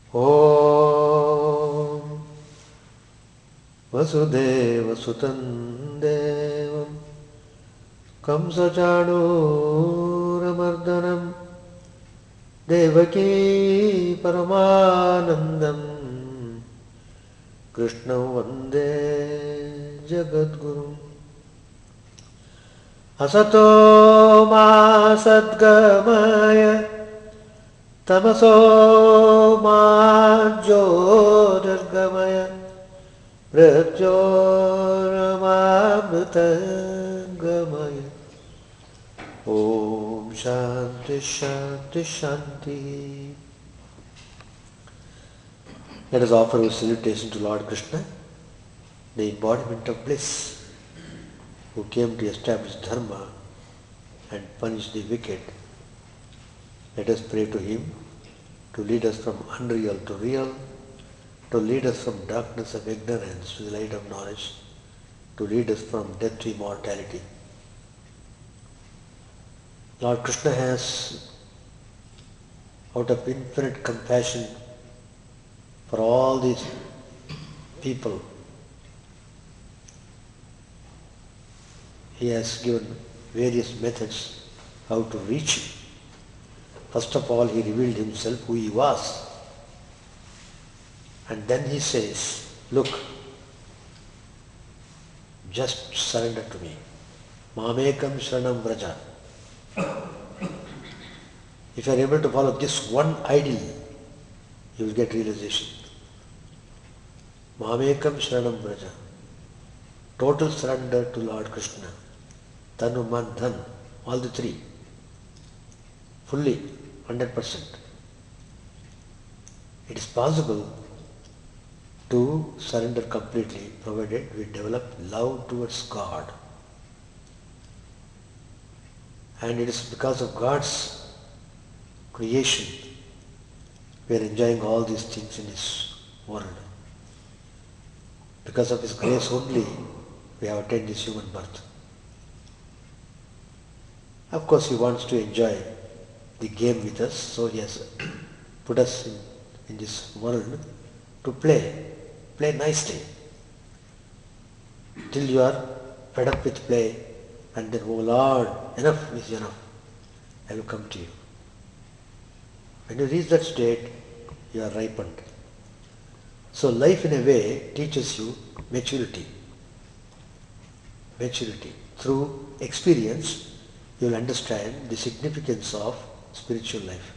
ॐ वसुदेवसुतं देवं कंसचाणूरमर्दनं देवकी परमानन्दं कृष्णं वन्दे जगद्गुरुम् असतो मा सद्गमय तमसो मा ज्योतिर्गमय मृत्योर्मामृतङ्गमय ॐ शान्ति शान्ति शान्ति. Let us offer our salutation to Lord Krishna, the embodiment of bliss, who came to establish dharma and punish the wicked. Let us pray to him to lead us from unreal to real, to lead us from darkness of ignorance to the light of knowledge, to lead us from death to immortality. Lord Krishna has, out of infinite compassion for all these people, he has given various methods how to reach him. First of all, he revealed himself who he was. And then he says, look, just surrender to me. Mamekam Sharanam Vraja. If you are able to follow this one ideal, you will get realization. Mamekam Sharanam Vraja. Total surrender to Lord Krishna. Tanu, Man, Dhan. All the three. Fully, 100%. It is possible to surrender completely, provided we develop love towards God. And it is because of God's creation we are enjoying all these things in this world. Because of His grace only we have attained this human birth. Of course He wants to enjoy the game with us, so He has put us in this world to play nicely. Till you are fed up with play and then, oh Lord, enough is enough, I will come to you. When you reach that state, you are ripened. So life in a way teaches you maturity. Maturity. Through experience, you will understand the significance of spiritual life.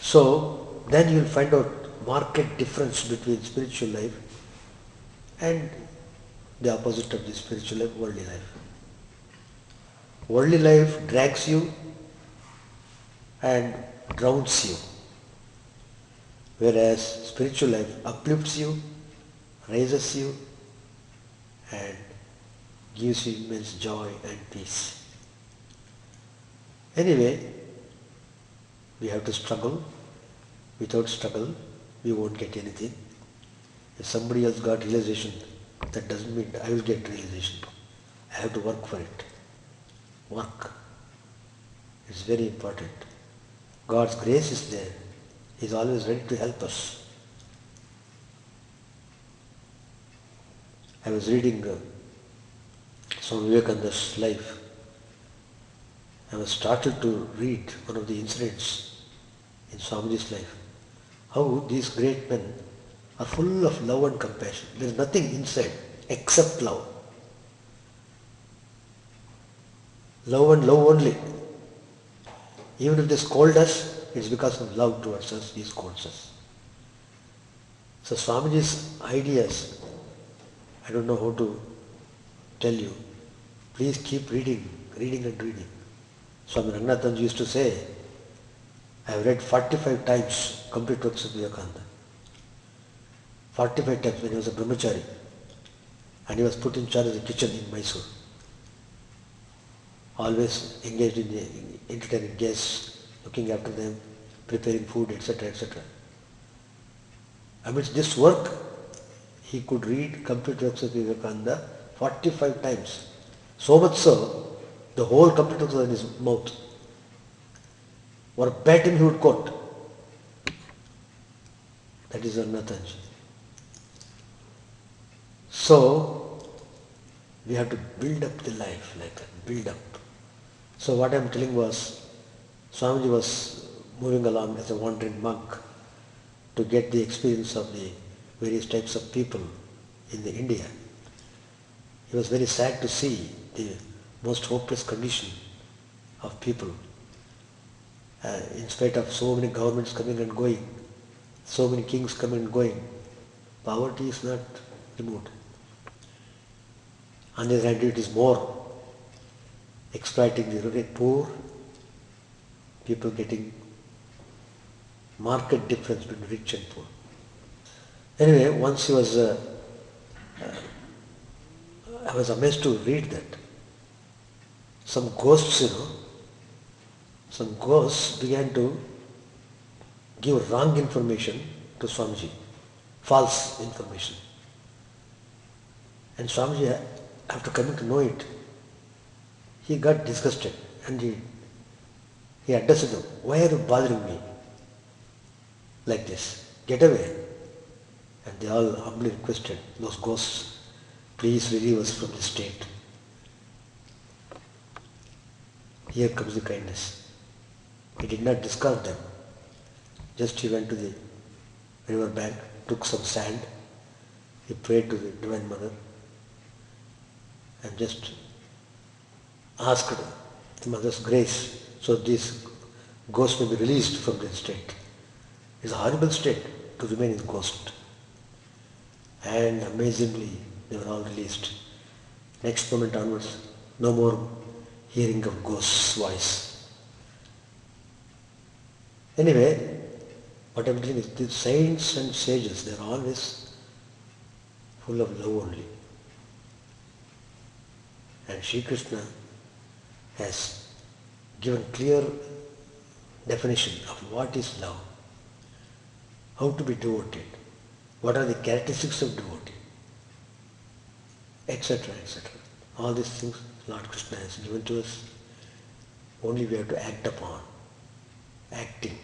So then you will find out marked difference between spiritual life and the opposite of the spiritual life, worldly life. Worldly life drags you and drowns you, whereas spiritual life uplifts you, raises you, and gives you immense joy and peace. Anyway, we have to struggle. Without struggle, we won't get anything. If somebody else got realization, that doesn't mean I will get realization. I have to work for it. Work. It's very important. God's grace is there. He is always ready to help us. I was reading Swami Vivekananda's life. I was startled to read one of the incidents in Swamiji's life. How these great men are full of love and compassion. There is nothing inside except love. Love and love only. Even if they scold us, it's because of love towards us, he scolds us. So Swamiji's ideas, I don't know how to tell you. Please keep reading and reading. Swami Ranganathan used to say, I have read 45 times complete works of Vivekananda. 45 times when he was a brahmachari and he was put in charge of the kitchen in Mysore. Always engaged in entertaining guests, looking after them, preparing food, etc., etc. Amidst this work, he could read complete works of Vivekananda 45 times. So much so, the whole complete works was in his mouth. Verbatim he would quote. That is Annatanji. So, we have to build up the life like that, build up. So what I am telling was, Swamiji was moving along as a wandering monk to get the experience of the various types of people in the India. He was very sad to see the most hopeless condition of people, in spite of so many governments coming and going, so many kings coming and going. Poverty is not removed. On the other hand, it is more exploiting the very poor, people getting marked difference between rich and poor. Anyway, once I was amazed to read that some ghosts, some ghosts began to give wrong information to Swamiji, false information. And Swamiji, after coming to know it, he got disgusted and he addressed them, "Why are you bothering me like this? Get away." And they all humbly requested those ghosts, "Please relieve us from this state." Here comes the kindness. He did not discard them. Just he went to the river bank, took some sand, he prayed to the Divine Mother and just asked the Mother's grace so these ghosts may be released from their state. It's a horrible state to remain in ghost. And amazingly, they were all released. Next moment onwards, no more hearing of ghost's voice. Anyway, what I'm telling is, the saints and sages, they're always full of love only. And Sri Krishna has given clear definition of what is love, how to be devoted, what are the characteristics of devotee, etc., etc. All these things Lord Krishna has given to us. Only we have to act upon. Acting.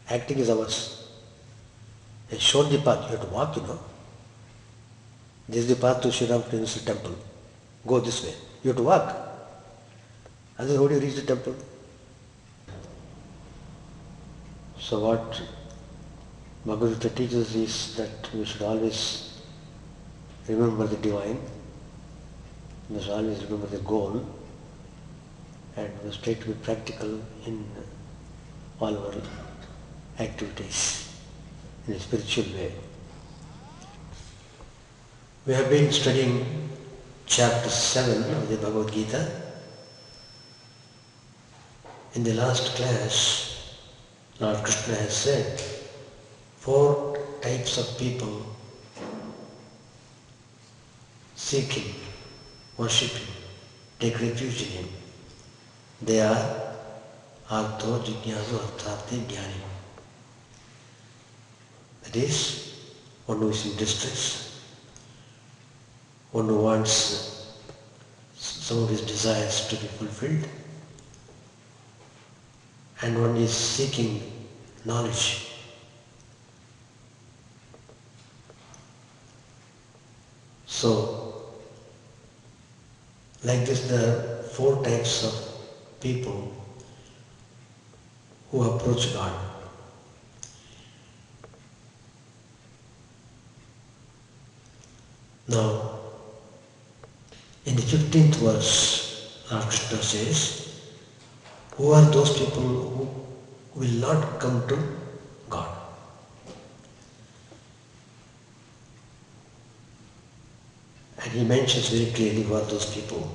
Acting is ours. He has shown the path. You have to walk, This is the path to Sri Ramakrishna temple. Go this way. You have to walk. Otherwise, how do you reach the temple? So what Bhagavad Gita teaches is that we should always remember the divine, we must always remember the goal, and we must try to be practical in all our activities in a spiritual way. We have been studying chapter 7 of the Bhagavad Gita. In the last class, Lord Krishna has said 4 types of people seeking, worshipping, take refuge in Him. They are Artho, Jignasu, Artharthi, Jnani. That is, one who is in distress, one who wants some of his desires to be fulfilled, and one is seeking knowledge. So, like this, there are 4 types of people who approach God. Now, in the 15th verse, Lord Krishna says, who are those people who will not come to God? And he mentions very clearly who are those people.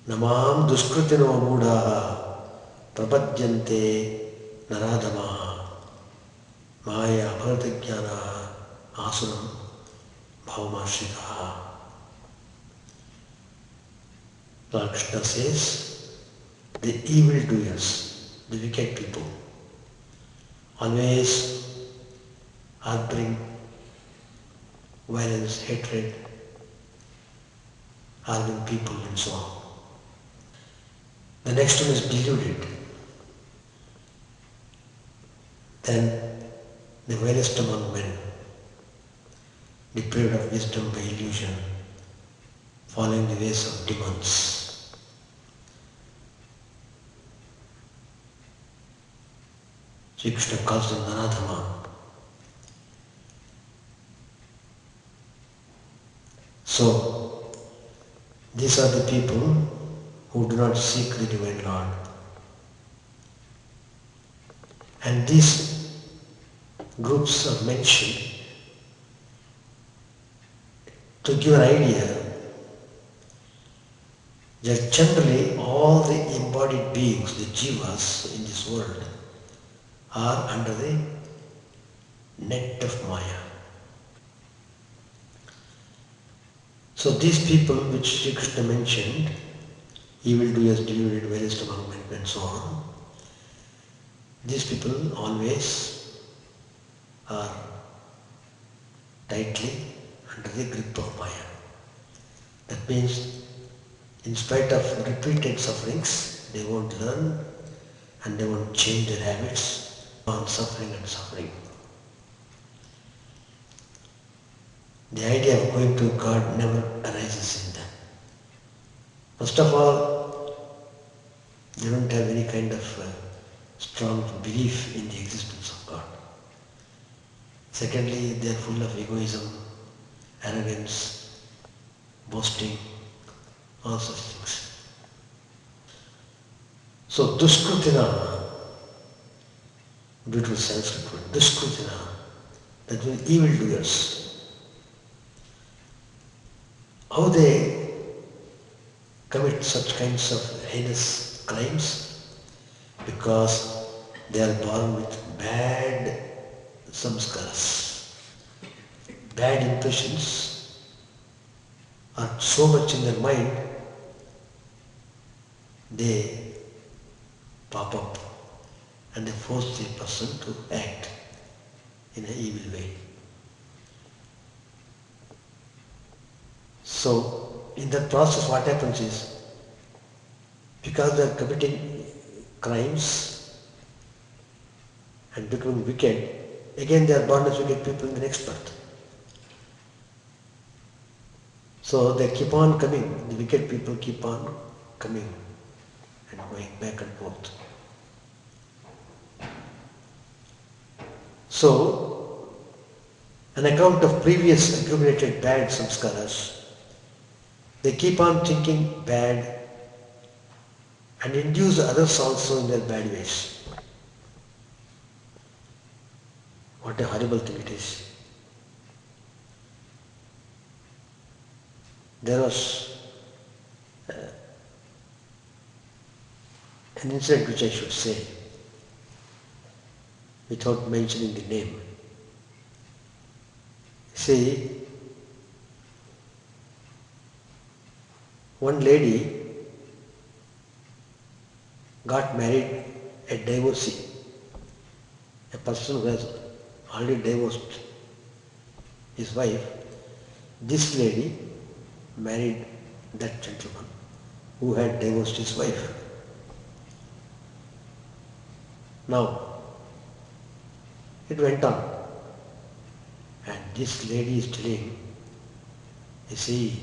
Namam duskritino mudha prapadyante naradamaha maya bharatijnana asunam bhavamashridaha. Lord Krishna says, the evildoers, the wicked people, always harboring violence, hatred, harming people and so on. The next one is deluded. Then the vilest among men, deprived of wisdom by illusion, following the ways of demons. Sri Krishna calls them Nanadhama. So, these are the people who do not seek the Divine Lord. And these groups are mentioned to give an idea that generally all the embodied beings, the jivas in this world, are under the net of Maya. So these people which Sri Krishna mentioned, evildoers, deluded, various among men and so on, these people always are tightly under the grip of Maya. That means in spite of repeated sufferings, they won't learn and they won't change their habits on suffering and suffering. The idea of going to God never arises in them. First of all, they don't have any kind of strong belief in the existence of God. Secondly, they are full of egoism, arrogance, boasting, all such things. So Duskrutina, beautiful Sanskrit word, Duskrutina, that means evildoers. How they commit such kinds of heinous crimes? Because they are born with bad samskaras. Bad impressions are so much in their mind, they pop up and they force the person to act in an evil way. So, in that process what happens is, because they are committing crimes and becoming wicked, again they are born as wicked people in the next birth. So they keep on coming, the wicked people keep on coming and going back and forth. So, an account of previous accumulated bad samskaras, they keep on thinking bad and induce others also in their bad ways. What a horrible thing it is. There was an incident which I should say without mentioning the name. See, one lady got married, a divorcee, a person who has already divorced his wife. This lady married that gentleman who had divorced his wife. Now, it went on. And this lady is telling, you see,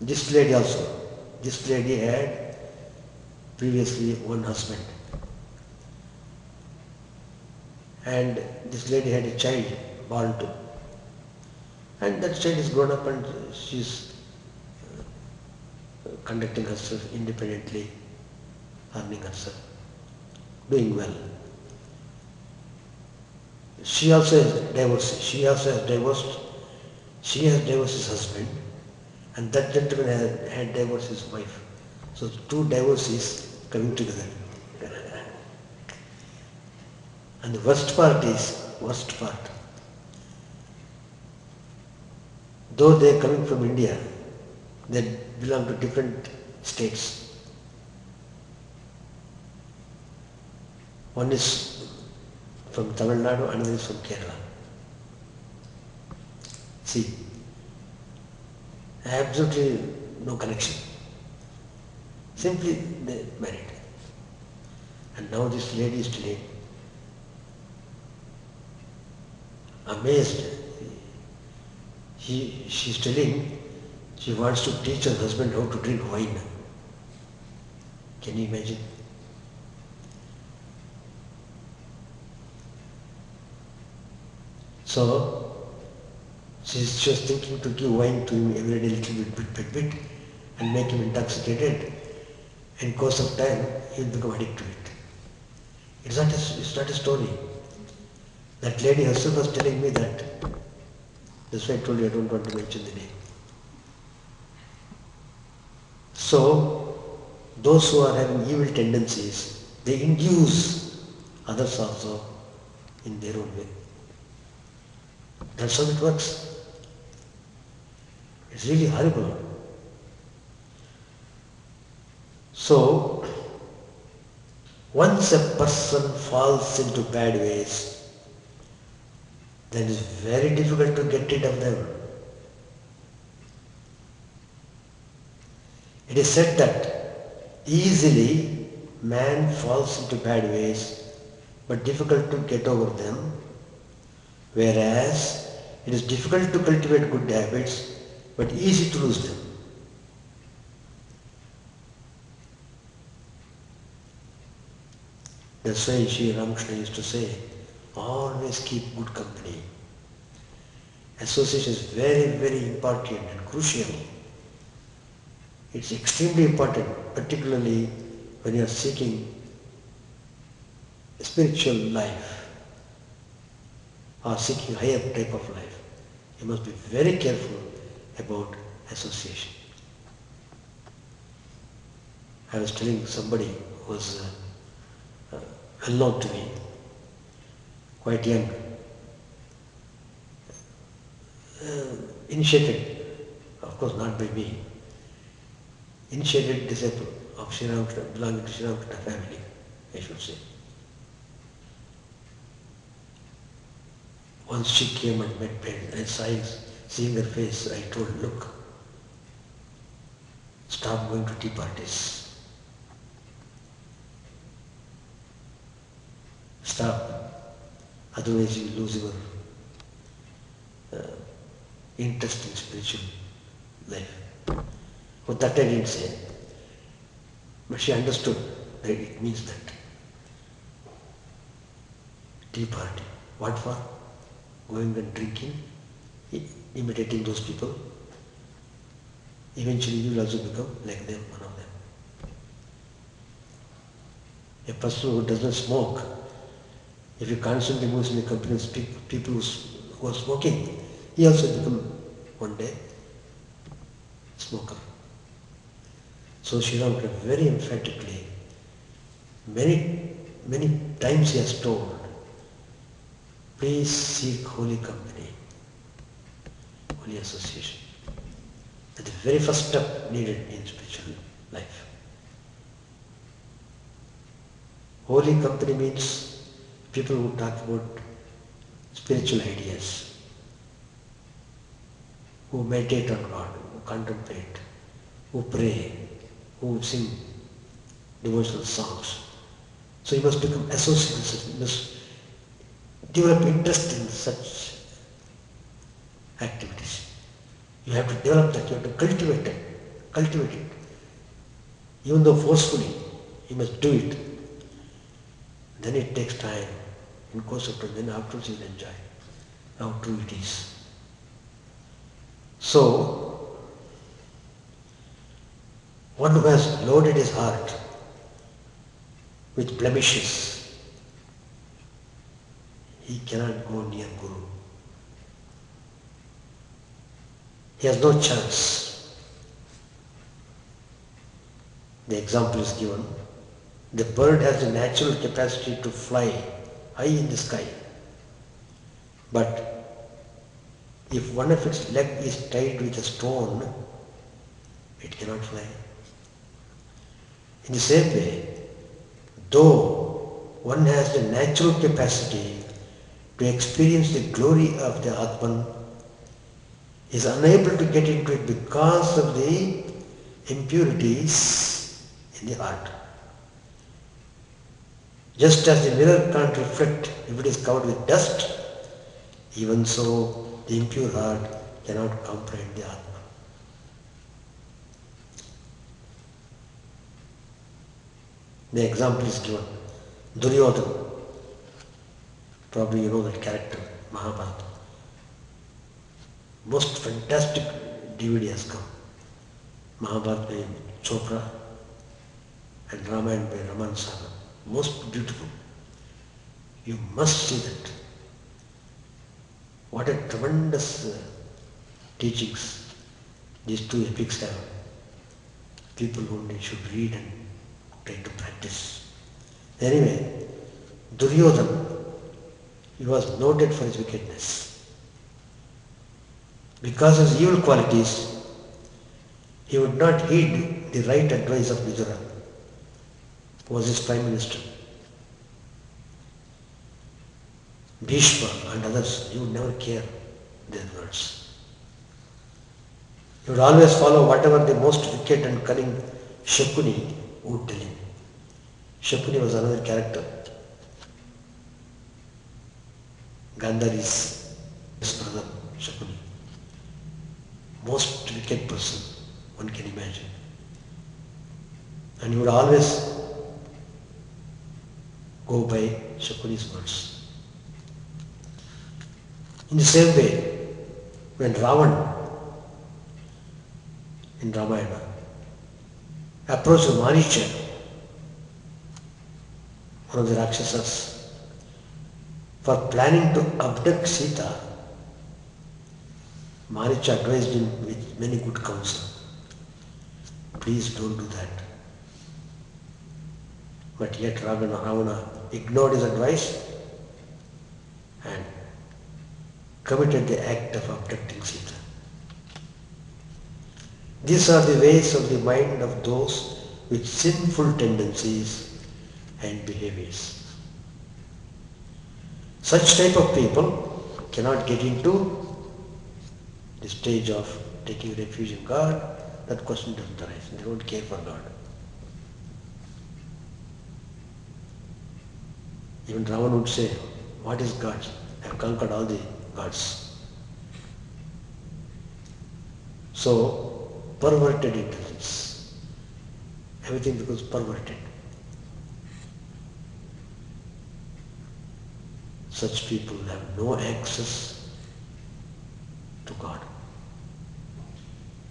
this lady had previously one husband. And this lady had a child born to. And that child is grown up and she's conducting herself independently, earning herself, doing well. She also is divorced. She has divorced his husband, and that gentleman had divorced his wife. So two divorcees coming together. And the worst part, though they are coming from India, they belong to different states. One is from Tamil Nadu, another is from Kerala. See, absolutely no connection. Simply they married. And now this lady is telling, amazed. She's telling she wants to teach her husband how to drink wine. Can you imagine? So she's just thinking to give wine to him every day, little bit, and make him intoxicated. In course of time, he'll become addicted to it. It's not a story. That lady herself was telling me that. That's why I told you I don't want to mention the name. So, those who are having evil tendencies, they induce others also in their own way. That's how it works. It's really horrible. So, once a person falls into bad ways, then it's very difficult to get rid of them. It is said that easily man falls into bad ways, but difficult to get over them, whereas it is difficult to cultivate good habits, but easy to lose them. That's why Sri Ramakrishna used to say, always keep good company. Association is very, very important and crucial. It's extremely important, particularly when you are seeking a spiritual life or seeking a higher type of life. You must be very careful about association. I was telling somebody who was well known to me, quite young, initiated, of course not by me, initiated disciple of Sri Ramakrishna, belonging to Sri Ramakrishna family, I should say. Once she came and met me, and seeing her face, I told, look, stop going to tea parties. Stop, otherwise you lose your interest in spiritual life. Well, that I didn't say, but she understood that it means that. Tea party, what for? Going and drinking, imitating those people. Eventually you will also become like them, one of them. A person who does not smoke, if he constantly moves in the company of people who are smoking, he also become one day smoker. So Sri Ramakrishna very emphatically, many times he has told, please seek holy company, holy association. That's the very first step needed in spiritual life. Holy company means people who talk about spiritual ideas, who meditate on God, who contemplate, who pray, who sing devotional songs. So you must become associated, you must develop interest in such activities. You have to develop that, you have to cultivate it. Even though forcefully, you must do it. Then it takes time. In course of time, then afterwards you will enjoy how true it is. So, one who has loaded his heart with blemishes, he cannot go near Guru. He has no chance. The example is given. The bird has the natural capacity to fly high in the sky. But if one of its legs is tied with a stone, it cannot fly. In the same way, though one has the natural capacity to experience the glory of the Atman, is unable to get into it because of the impurities in the heart. Just as the mirror can't reflect if it is covered with dust, Even so, the impure heart cannot comprehend the Atma. The example is given. Duryodhana, probably you know that character, Mahabharata. Most fantastic DVD has come. Mahabharata by Chopra and Ramayana by Raman Sagar. Most beautiful. You must see that. What a tremendous teachings these two epics have. People only should read and try to practice. Anyway, Duryodhana, he was noted for his wickedness. Because of his evil qualities, he would not heed the right advice of Vijayadhara, who was his prime minister. Bhishma and others, he would never care their words. He would always follow whatever the most wicked and cunning Shakuni would tell him. Shakuni was another character. Gandhari's brother, Shakuni. Most wicked person one can imagine. And he would always go by Shakuni's words. In the same way, when Ravan in Ramayana approached Maricha, one of the Rakshasas, for planning to abduct Sita, Maricha advised him with many good counsel. Please don't do that. But yet Ravana ignored his advice and committed the act of abducting Sita. These are the ways of the mind of those with sinful tendencies and behaviors. Such type of people cannot get into the stage of taking refuge in God. That question doesn't arise. They don't care for God. Even Ravan would say, what is God? I have conquered all the gods. So, perverted intelligence. Everything becomes perverted. Such people have no access to God.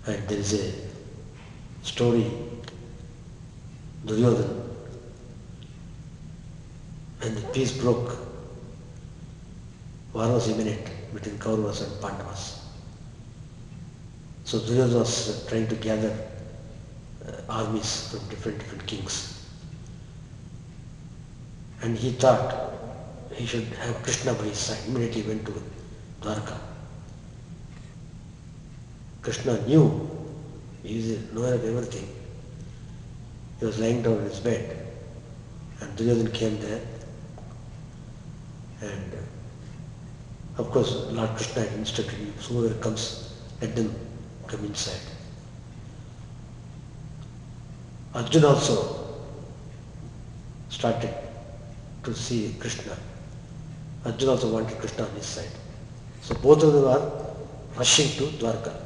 And there is a story, Duryodhana, and the peace broke. War was imminent between Kauravas and Pandavas. So Duryodhana was trying to gather armies from different kings. And he thought he should have Krishna by his side. Immediately went to Dwarka. Krishna knew, he is knower of everything. He was lying down on his bed and Duryodhana came there, and of course Lord Krishna had instructed him, whoever comes, let them come inside. Arjuna also started to see Krishna. Arjuna also wanted Krishna on his side. So both of them are rushing to Dwarka.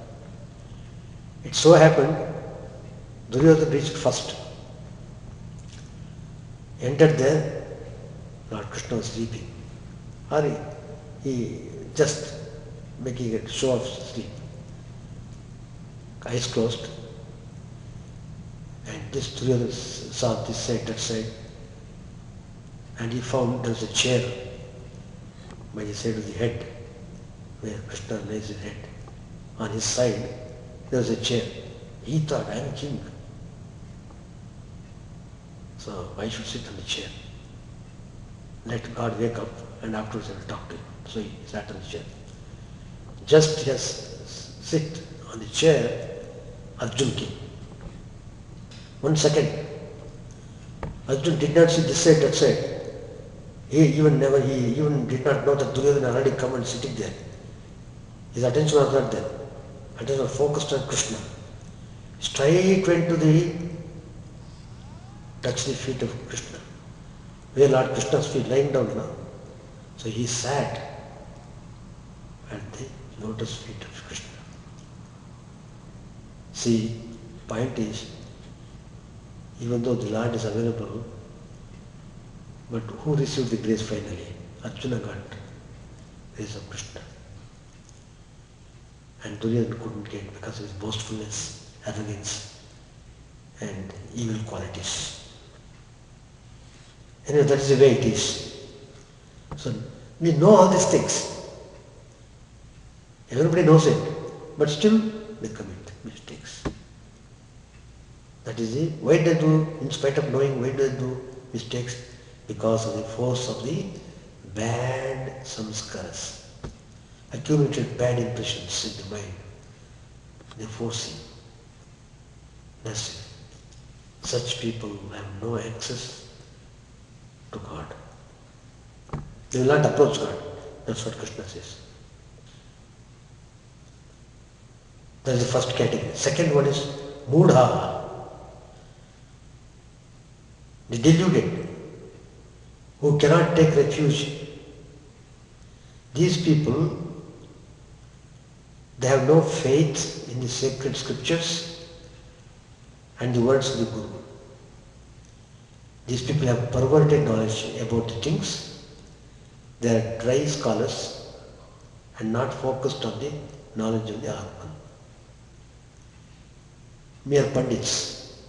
It so happened, Duryodhana reached first. Entered there, Lord Krishna was sleeping. Or he just making a show of sleep. Eyes closed. And this Duryodhana saw this side, that side. And he found there was a chair by the side of the head, where Krishna lays his head. On his side, there was a chair. He thought, I am king. So I should sit on the chair. Let God wake up and afterwards I will talk to him. So he sat on the chair. Just he has sit on the chair, Arjuna came. 1 second. Arjuna did not see this side, that side. He even did not know that Duryodhana had already come and sitting there. His attention was not there. Attention was focused on Krishna. Straight went to touch the feet of Krishna. Where Lord Krishna's feet lying down now. So he sat at the lotus feet of Krishna. See, point is, even though the Lord is available, but who received the grace finally? Arjuna got grace of Krishna. And Duryodhana couldn't get because of his boastfulness, arrogance and evil qualities. Anyway, that is the way it is. So we know all these things. Everybody knows it, but still they commit mistakes. That is the why they do, in spite of knowing why they do mistakes, because of the force of the bad samskaras, accumulated bad impressions in the mind. They forcing. That's it. Such people have no access to God. They will not approach God. That's what Krishna says. That is the first category. Second one is Mudha. The deluded, who cannot take refuge. These people, they have no faith in the sacred scriptures and the words of the Guru. These people have perverted knowledge about the things. They are dry scholars and not focused on the knowledge of the Atman. Mere pandits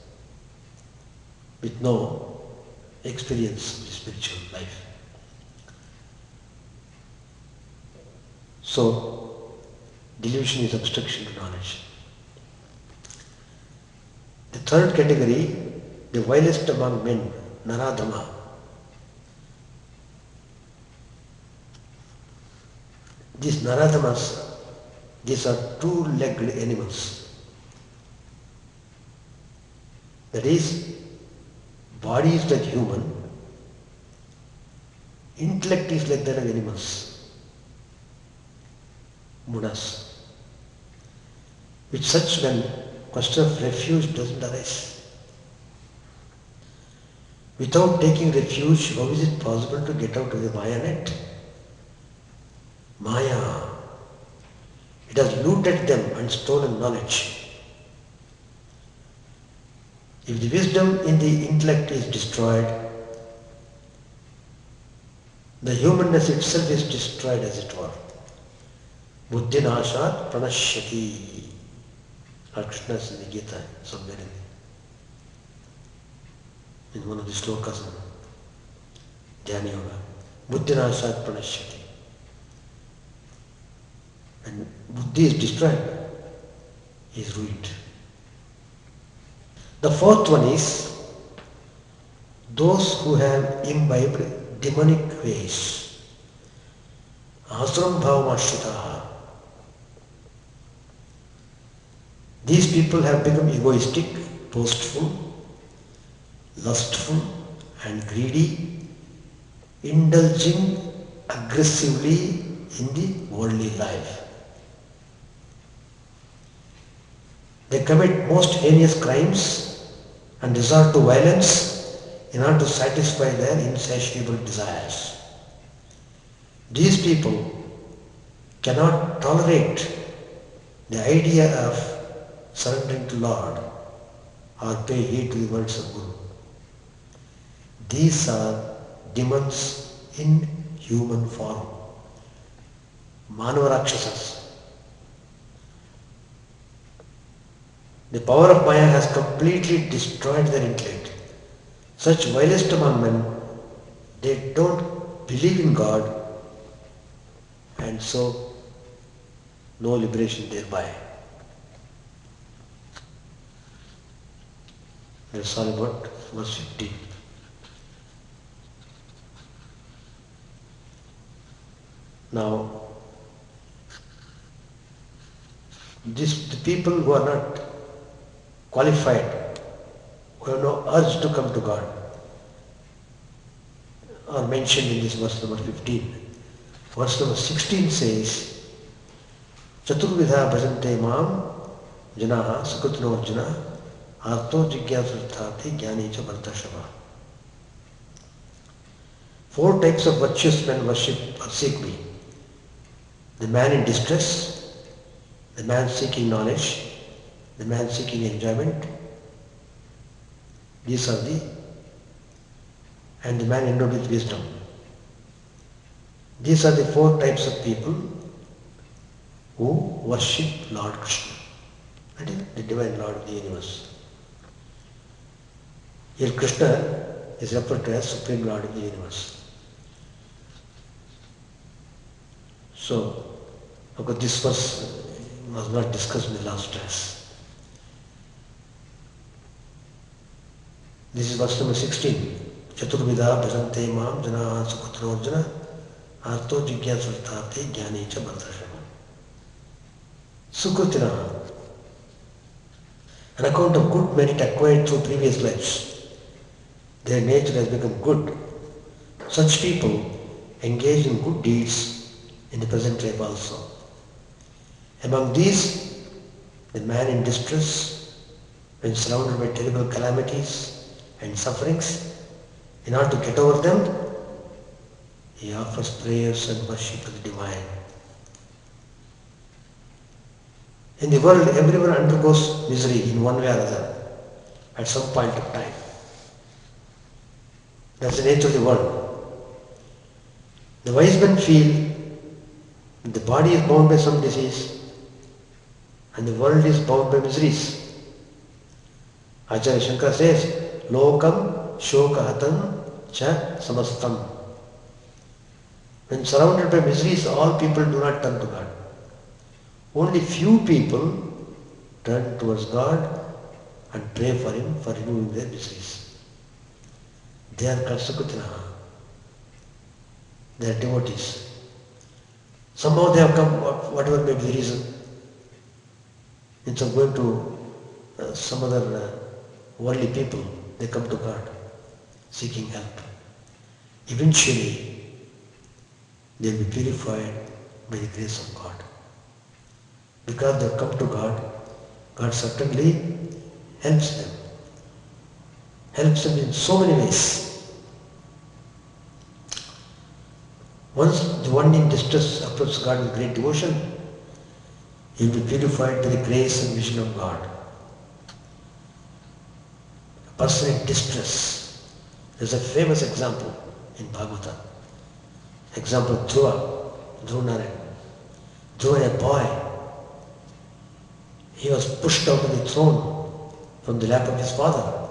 with no experience of the spiritual life. So, delusion is obstruction to knowledge. The third category, the vilest among men, Naradhama. These Naradhamas, these are two-legged animals. That is, body is like human, intellect is like that of animals, Mudas. With such men, question of refuge doesn't arise. Without taking refuge, how is it possible to get out of the Maya net? Maya. It has looted them and stolen knowledge. If the wisdom in the intellect is destroyed, the humanness itself is destroyed, as it were. Buddhinashat pranashyati. Lord Krishna says in the Gita, somewhere in one of the slokas in Dhyana Yoga. Buddhinashat pranashyati. And Buddhi is destroyed, he is ruined. The fourth one is those who have imbibed demonic ways. Asuram bhavamashritaha. These people have become egoistic, boastful, lustful and greedy, indulging aggressively in the worldly life. They commit most heinous crimes and resort to violence in order to satisfy their insatiable desires. These people cannot tolerate the idea of surrendering to Lord or pay heed to the words of Guru. These are demons in human form, Manava Rakshasas. The power of Maya has completely destroyed their intellect. Such vilest among men, they don't believe in God, and so no liberation thereby. That's all about verse 15. Now, the people who are not qualified, who have no urge to come to God, are mentioned in this verse number 15. Verse number 16 says, Chaturvidha bhajante mam janaha sukutno arjuna arto jigyasarthati jnani cha bhartashava. 4 types of virtuous men worship or seek me. the man in distress, the man seeking knowledge, the man seeking enjoyment, these are and the man endowed with wisdom. These are the four types of people who worship Lord Krishna, that is the divine Lord of the universe. Here Krishna is referred to as Supreme Lord of the universe. So, of course, this verse was not discussed in the last class. This is verse number 16. Chaturvida bhajante mam janaha sukhutrojana arto jigyasurtate jnanecha bhartashama. Sukhutina, an account of good merit acquired through previous lives. Their nature has become good. Such people engage in good deeds in the present life also. Among these, the man in distress, when surrounded by terrible calamities and sufferings, in order to get over them, he offers prayers and worship to the divine. In the world, everyone undergoes misery in one way or other at some point of time. That's the nature of the world. The wise men feel that the body is bound by some disease and the world is bound by miseries. Acharya Shankara says, Lokam shokahatam cha samastam. When surrounded by miseries, all people do not turn to God. Only few people turn towards God and pray for Him for removing their miseries. They are called Sukutinaha. They are devotees. Somehow they have come, whatever may be the reason, instead of going to some other worldly people, they come to God seeking help. Eventually, they will be purified by the grace of God. Because they have come to God, God certainly helps them. Helps them in so many ways. Once the one in distress approaches God with great devotion, he will be purified by the grace and vision of God. A person in distress, there is a famous example in Bhagavata. Example of Dhruva Narayan. Dhruva, a boy, he was pushed out of the throne from the lap of his father,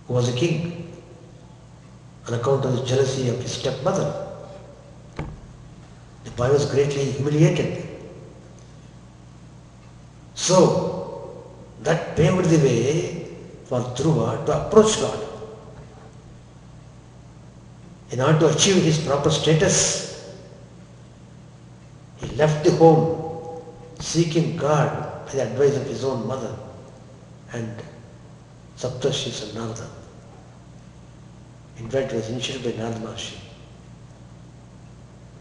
who was a king, on account of the jealousy of his stepmother. The boy was greatly humiliated. So, that paved the way for Dhruva to approach God. In order to achieve his proper status, he left the home seeking God by the advice of his own mother and Saptarshis and Narada. In fact, it was initiated by Narada Maharshi.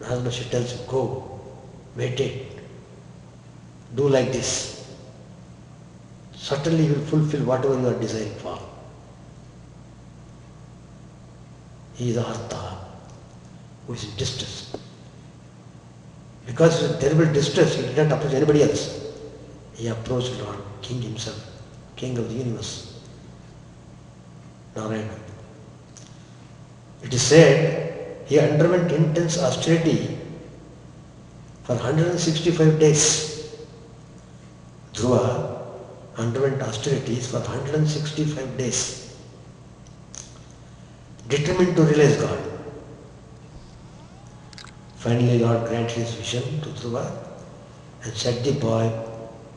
Narada Maharshi tells him, go, meditate, do like this. Certainly you will fulfill whatever you are desiring for. He is Artha, who is in distress. Because he was in terrible distress, he did not approach anybody else. He approached Lord, King himself, King of the universe, Narayana. It is said he underwent intense austerity for 165 days. Dhruva underwent austerities for 165 days, determined to realize God. Finally, Lord granted his vision to Dhruva and set the boy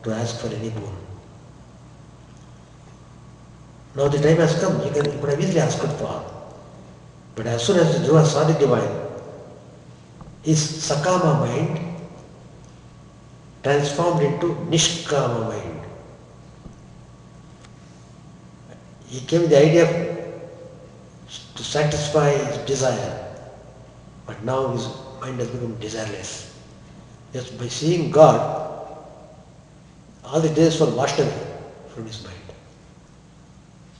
to ask for any boon. Now the time has come, he could have easily asked for. But as soon as Dhruva saw the divine, his Sakama mind transformed into Nishkama mind. He came with the idea to satisfy his desire, but now his mind has become desireless. Just by seeing God, all the days were washed away from his mind.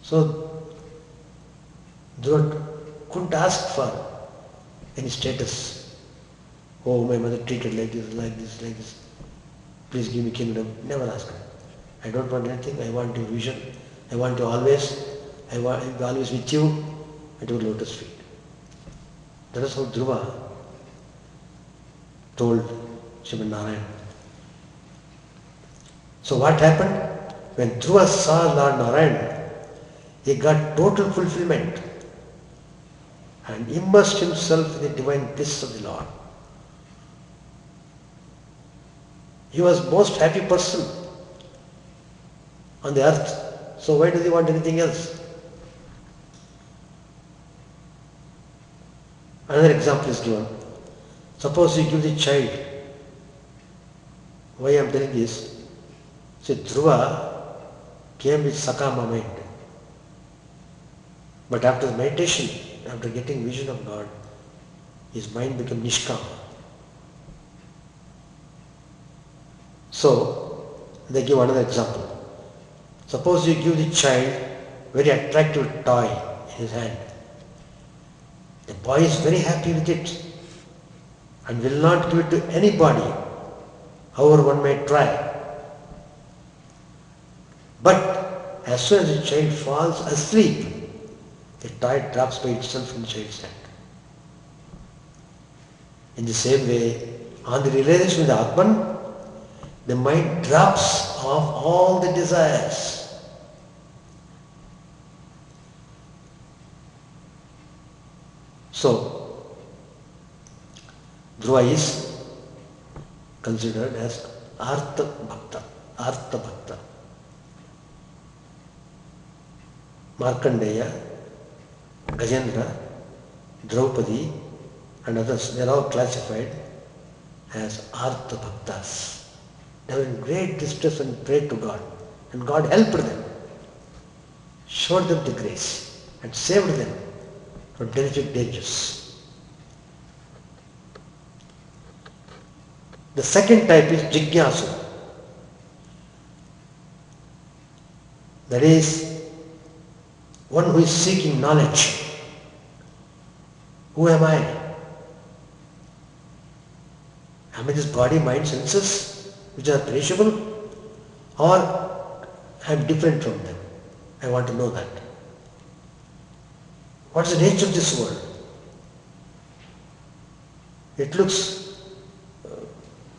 So, Dhruva couldn't ask for any status. Oh, my mother treated like this, like this, like this. Please give me kingdom. Never ask her. I don't want anything. I want your vision. I want you always. I want to be always with you at your lotus feet. That is how Dhruva told Srimad Narayan. So what happened? When Dhruva saw Lord Narayan, he got total fulfillment and immersed himself in the divine bliss of the Lord. He was most happy person on the earth. So why does he want anything else? Another example is given. Suppose you give the child, why I am telling this? See, Dhruva came with Sakama mind. But after meditation, after getting vision of God, his mind became Nishkama. So, they give another example. Suppose you give the child very attractive toy in his hand. The boy is very happy with it and will not give it to anybody, however one may try. But as soon as the child falls asleep, the toy drops by itself from the child's hand. In the same way, on the realization of the Atman, the mind drops off all the desires. So, Dhruva is considered as Artha Bhakta. Artha Bhakta. Markandeya, Gajendra, Draupadi and others, they are all classified as Artha Bhaktas. They were in great distress and prayed to God, and God helped them, showed them the grace and saved them from terrific dangers. The second type is Jignasu. That is one who is seeking knowledge. Who am I? Am I this body, mind, senses which are perishable, or I am different from them? I want to know that. What is the nature of this world? It looks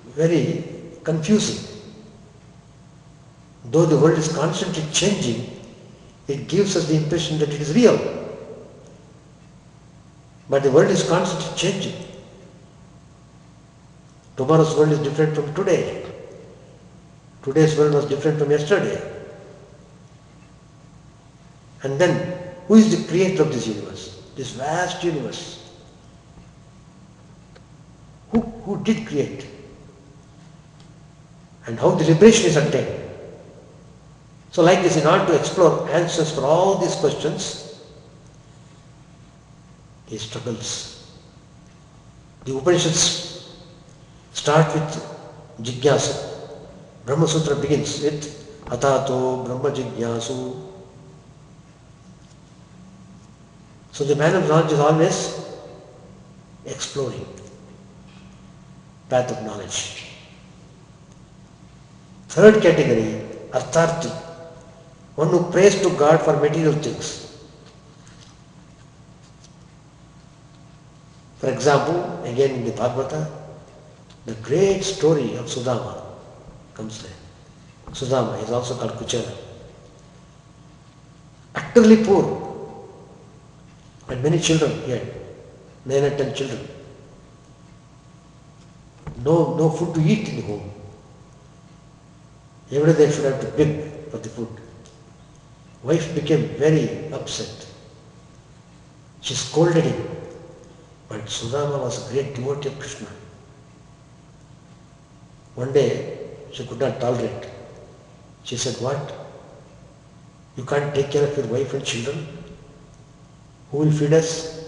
very confusing. Though the world is constantly changing, it gives us the impression that it is real. But the world is constantly changing. Tomorrow's world is different from today. Today's world was different from yesterday. And then, who is the creator of this universe? This vast universe? Who did create? And how the liberation is attained? So like this, in order to explore answers for all these questions, he struggles. The Upanishads start with Jignasu. Brahma Sutra begins with Atato Brahma Jignasu. So the man of knowledge is always exploring path of knowledge. Third category, Artharthi, one who prays to God for material things. For example, again in the Bhagavata, the great story of Sudama comes there. Sudama is also called Kuchana. Utterly poor. And many children, he had 9 or 10 children. No food to eat in the home. Every day they should have to beg for the food. Wife became very upset. She scolded him. But Sudama was a great devotee of Krishna. One day she could not tolerate. She said, "What? You can't take care of your wife and children? Who will feed us?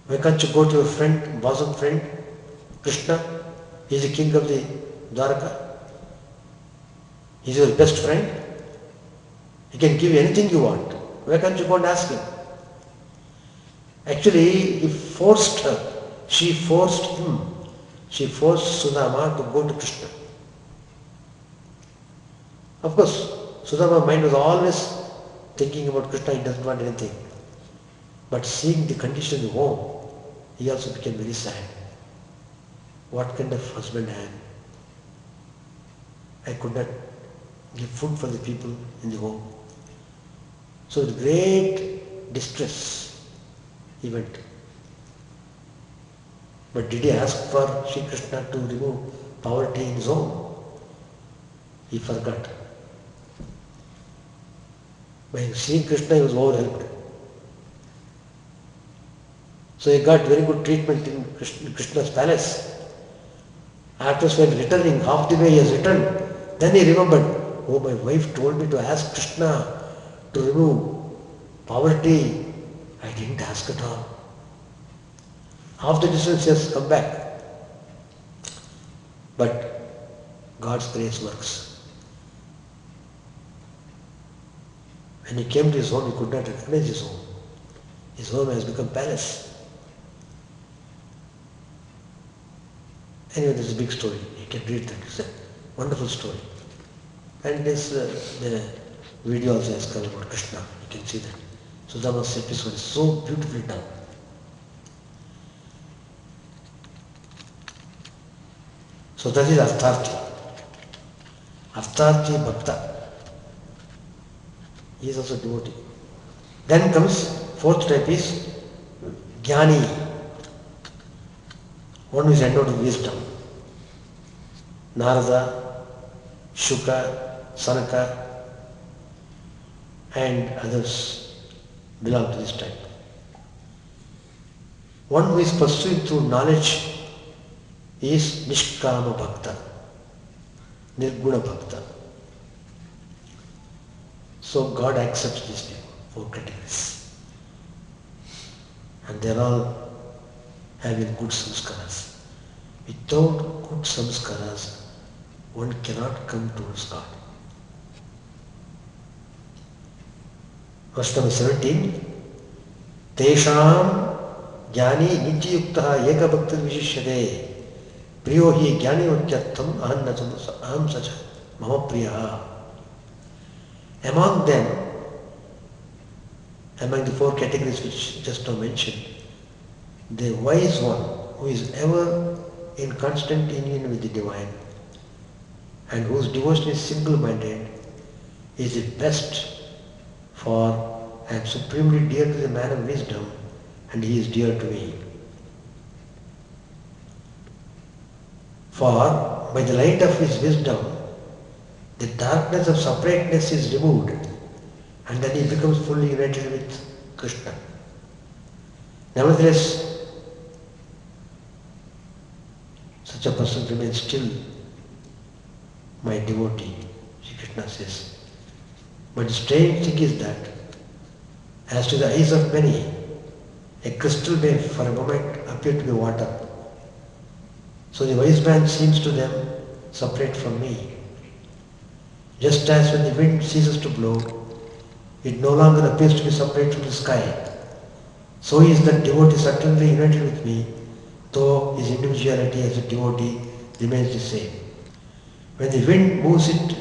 Why can't you go to your friend, bosom friend, Krishna? He is the king of the Dwaraka. He is your best friend. He can give you anything you want. Why can't you go and ask him?" Actually, he forced her. She forced him she forced Sudama to go to Krishna. Of course, Sudama's mind was always thinking about Krishna, he doesn't want anything. But seeing the condition in the home, he also became very sad. What kind of husband I am? I could not give food for the people in the home. So with great distress he went. But did he ask for Sri Krishna to remove poverty in his home? He forgot. By seeing Krishna he was overwhelmed. So he got very good treatment in Krishna's palace. Afterwards, when returning, half the way he has returned, then he remembered, oh, my wife told me to ask Krishna to remove poverty. I didn't ask at all. Half the distance he has come back. But God's grace works. When he came to his home, he could not recognize his home. His home has become palace. Anyway, this is a big story. You can read that. It's a wonderful story. And this the video also has come about Krishna. You can see that. Sudama's episode is so beautifully done. So that is Artharthi. Artharthi Bhakta. He is also devotee. Then comes fourth type is Jnani. One who is endowed with wisdom. Narada, Shuka, Sanaka and others belong to this type. One who is pursuing through knowledge is Nishkama Bhakta, Nirguna Bhakta. So God accepts these people, four categories. And they are all having good samskaras. Without good samskaras, one cannot come towards God. Verse number 17. Tesham jnani nityayuktaha ekabhaktir vishishyate priyo hi jnani vakyartham aham sacha mama priyaha. Among them, among the four categories which just now mentioned, the wise one who is ever in constant union with the divine and whose devotion is single-minded is the best, for I am supremely dear to the man of wisdom and he is dear to me. For by the light of his wisdom the darkness of separateness is removed and then he becomes fully united with Krishna. Nevertheless, such a person remains still my devotee, Sri Krishna says. But the strange thing is that, as to the eyes of many, a crystal may for a moment appear to be water. So the wise man seems to them separate from me. Just as when the wind ceases to blow, it no longer appears to be separate from the sky. So is that devotee certainly united with me, though his individuality as a devotee remains the same. When the wind moves, it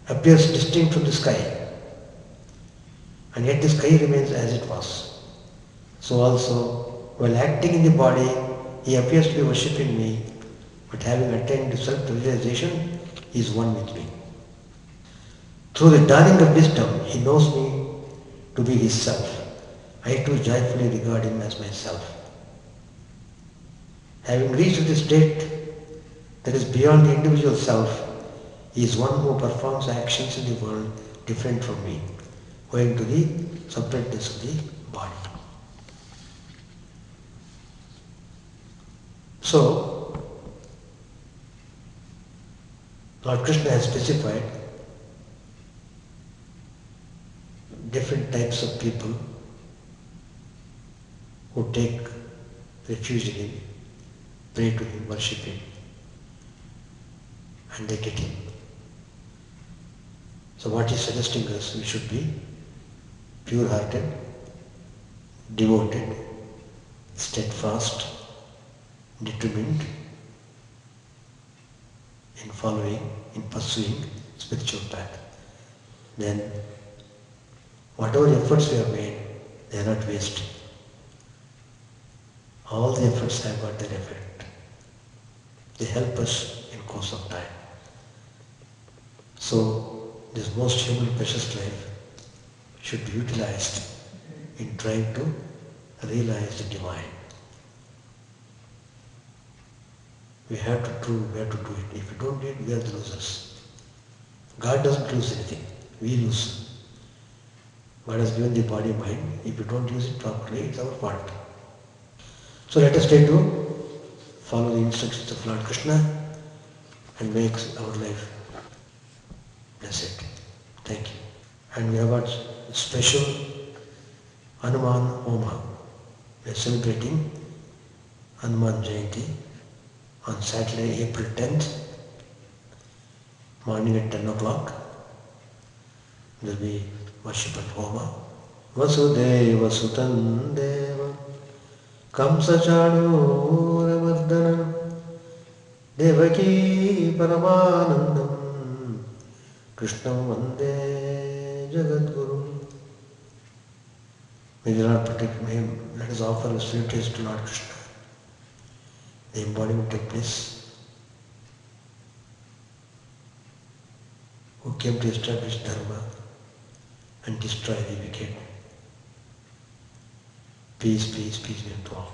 appears distinct from the sky, and yet the sky remains as it was. So also, while acting in the body, he appears to be worshipping me, but having attained to self-realization, he is one with me. Through the dawning of wisdom, he knows me to be his self. I too joyfully regard him as myself. Having reached the state that is beyond the individual self, he is one who performs actions in the world different from me, owing to the separateness of the body. So, Lord Krishna has specified different types of people who take refuge in him, pray to him, worship him, and they get him. So what he's suggesting us, we should be pure-hearted, devoted, steadfast, determined in following, in pursuing spiritual path, then whatever efforts we have made, they are not wasted. All the efforts have got their effect. They help us in course of time. So this most human precious life should be utilized in trying to realize the divine. We have to do it. If we don't do it, we are the losers. God doesn't lose anything. We lose. God has given the body mind. If you don't use it properly, it's our fault. So let us try to follow the instructions of Lord Krishna and make our life blessed. Thank you. And we have got special Hanuman Homa. We are celebrating Hanuman Jayanti on Saturday, April 10th, morning at 10 o'clock. There will be worship and Homa. Vasudeva Sutan Deva Kamsa Chanurmardana Devaki Paramanandam Krishnam Vande Jagadguru. May the Lord protect me. Let us offer the salutations to Lord Krishna. The embodiment of bliss, who came to establish Dharma and destroy the wicked. Peace, peace, peace be unto all.